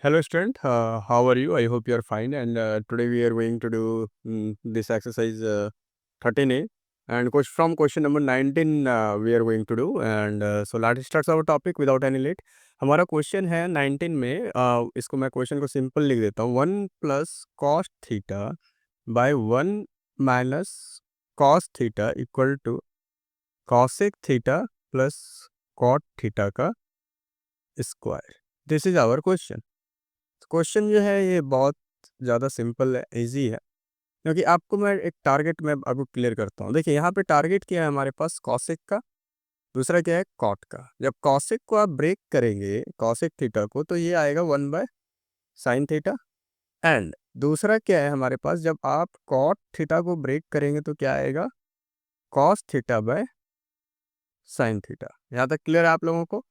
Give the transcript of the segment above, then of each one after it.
Hello, student. How are you? I hope you are fine. And today we are going to do this exercise 13A. And from question number 19 we are going to do. And so let's start our topic without any late. हमारा question है 19 में इसको मैं question को simple लिख देता हूँ 1 + cos θ by 1 - cos θ equal to cosec θ plus cot θ का square. This is our question. Question जो है ये बहुत ज़्यादा सिंपल है, इजी है, क्योंकि आपको मैं एक टारगेट में आपको क्लियर करता हूँ. देखिए यहाँ पे टारगेट क्या है हमारे पास, कॉसेक का, दूसरा क्या है कॉट का. जब कॉसेक को आप ब्रेक करेंगे कॉसेक थीटा को तो ये आएगा 1/sin θ. एंड दूसरा क्या है हमारे पास, जब आप कॉट थीटा को ब्रेक करेंगे तो क्या आएगा, cos θ/sin θ. यहाँ तक क्लियर है आप लोगों को.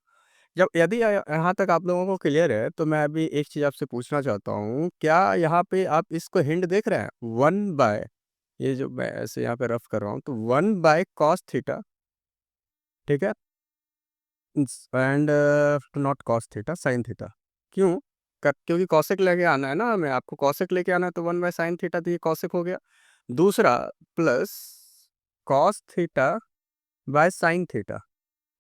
जब यदि यहाँ तक आप लोगों को क्लियर है तो मैं अभी एक चीज़ आपसे पूछना चाहता हूँ, क्या यहाँ पे आप इसको हिंट देख रहे हैं 1/, ये जो मैं ऐसे यहाँ पे रफ कर रहा हूँ तो 1/cos θ, ठीक है, एंड नॉट cos θ, sin θ. क्यों? क्योंकि कॉसेक लेके आना है ना हमें, आपको कॉसेक लेके आना है तो 1/sin θ तो ये कॉसेक हो गया. दूसरा प्लस cos θ/sin θ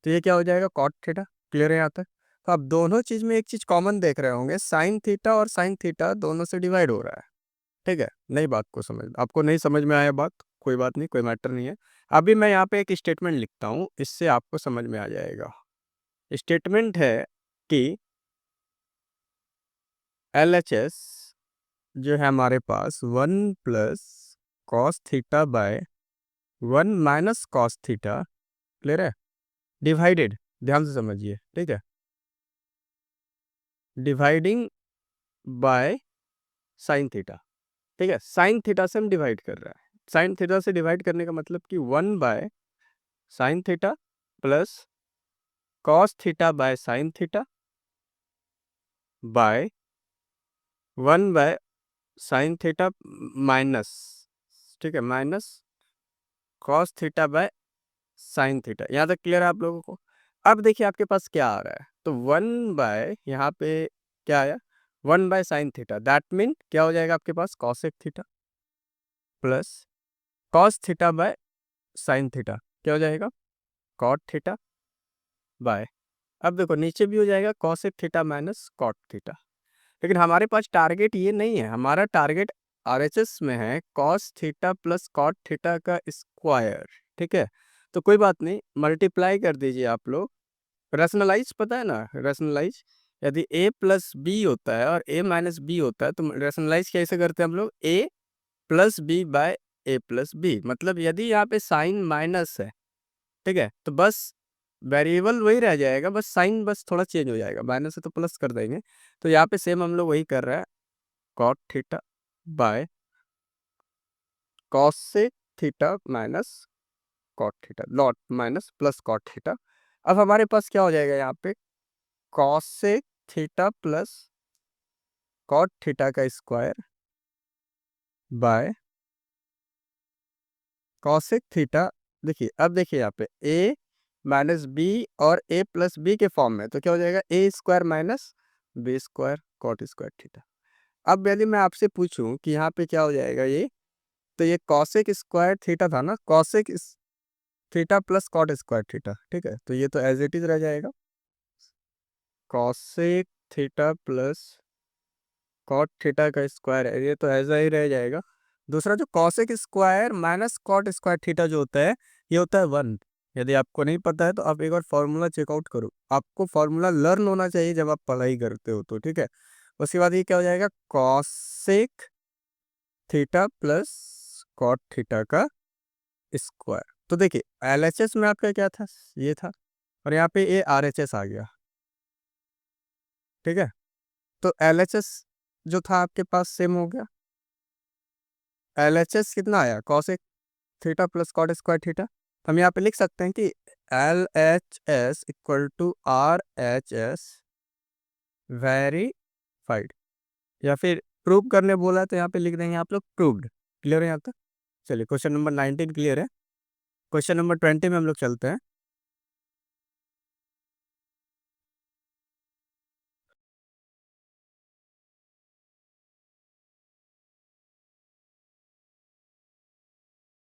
तो ये क्या हो जाएगा, cot θ. क्लियर है यहाँ तक. तो आप दोनों चीज़ में एक चीज़ कॉमन देख रहे होंगे, sin θ और sin θ दोनों से डिवाइड हो रहा है. ठीक है, नई बात को समझ, आपको नहीं समझ में आया बात, कोई बात नहीं, कोई मैटर नहीं है. अभी मैं यहाँ पे एक स्टेटमेंट लिखता हूँ, इससे आपको समझ में आ जाएगा. स्टेटमेंट है कि LHS जो है हमारे पास 1 + cos θ/1 - cos θ, क्लियर है, डिवाइडेड, ध्यान से समझिए, ठीक है, डिवाइडिंग बाय sin θ. ठीक है, sin θ से हम डिवाइड कर रहा है. sin θ से डिवाइड करने का मतलब कि 1/sin θ plus cos θ/sin θ bye 1/sin θ minus, ठीक है, माइनस cos θ/sin θ. यहाँ तक क्लियर है आप लोगों को. अब देखिए आपके पास क्या आ रहा है, तो 1 यहाँ पे क्या आया, 1/sin θ, दैट मीन क्या हो जाएगा आपके पास, cosec θ प्लस cos θ/sin θ क्या हो जाएगा, cot θ बाय, अब देखो नीचे भी हो जाएगा cosec θ माइनस cot θ. लेकिन हमारे पास टारगेट ये नहीं है, हमारा टारगेट RHS में है cos θ प्लस cot θ का स्क्वायर. ठीक है, तो कोई बात नहीं, मल्टीप्लाई कर दीजिए आप लोग. रैशनलाइज पता है ना, रैशनलाइज, यदि a + b होता है और a - b होता है तो रैशनलाइज कैसे करते हैं हम लोग, a + b/a + b. मतलब यदि यहाँ पे साइन माइनस है, ठीक है, तो बस वेरिएबल वही रह जाएगा, बस साइन बस थोड़ा चेंज हो जाएगा, माइनस है तो प्लस कर देंगे. तो यहाँ पे सेम हम लोग वही कर रहे हैं, cot θ by cosec θ minus cot θ, लॉट माइनस प्लस cot θ. अब हमारे पास क्या हो जाएगा यहाँ पे, cosec θ प्लस cot θ का स्क्वायर बाय cosec θ. देखिए अब देखिए यहाँ पे a - b और a + b के फॉर्म में, तो क्या हो जाएगा, a² माइनस b² cot² θ. अब यदि मैं आपसे पूछूं कि यहाँ पे क्या हो जाएगा ये, तो ये cosec² θ था ना, cosec θ प्लस cot² θ. ठीक है, तो ये तो एज इट इज रह जाएगा, cosec θ प्लस cot θ का स्क्वायर है, ये तो ऐसा ही रह जाएगा. दूसरा जो cosec² माइनस cot² θ जो होता है, ये होता है 1. यदि आपको नहीं पता है तो आप एक बार फॉर्मूला चेकआउट करो, आपको फॉर्मूला लर्न होना चाहिए जब आप पढ़ाई करते हो तो. ठीक है, उसके बाद ये क्या हो जाएगा, cosec θ प्लस cot θ का स्क्वायर. तो देखिए LHS में आपका क्या था, ये था, और यहाँ पे ये RHS आ गया. ठीक है, तो LHS जो था आपके पास सेम हो गया. LHS कितना आया, cosec θ प्लस cot² θ. हम यहाँ पे लिख सकते हैं कि LHS equal to RHS verified, या फिर प्रूव करने बोला है तो यहाँ पे लिख देंगे आप लोग प्रूव्ड. क्लियर है यहाँ तक. चलिए क्वेश्चन नंबर 19 क्लियर है. क्वेश्चन नंबर 20 में हम लोग चलते हैं.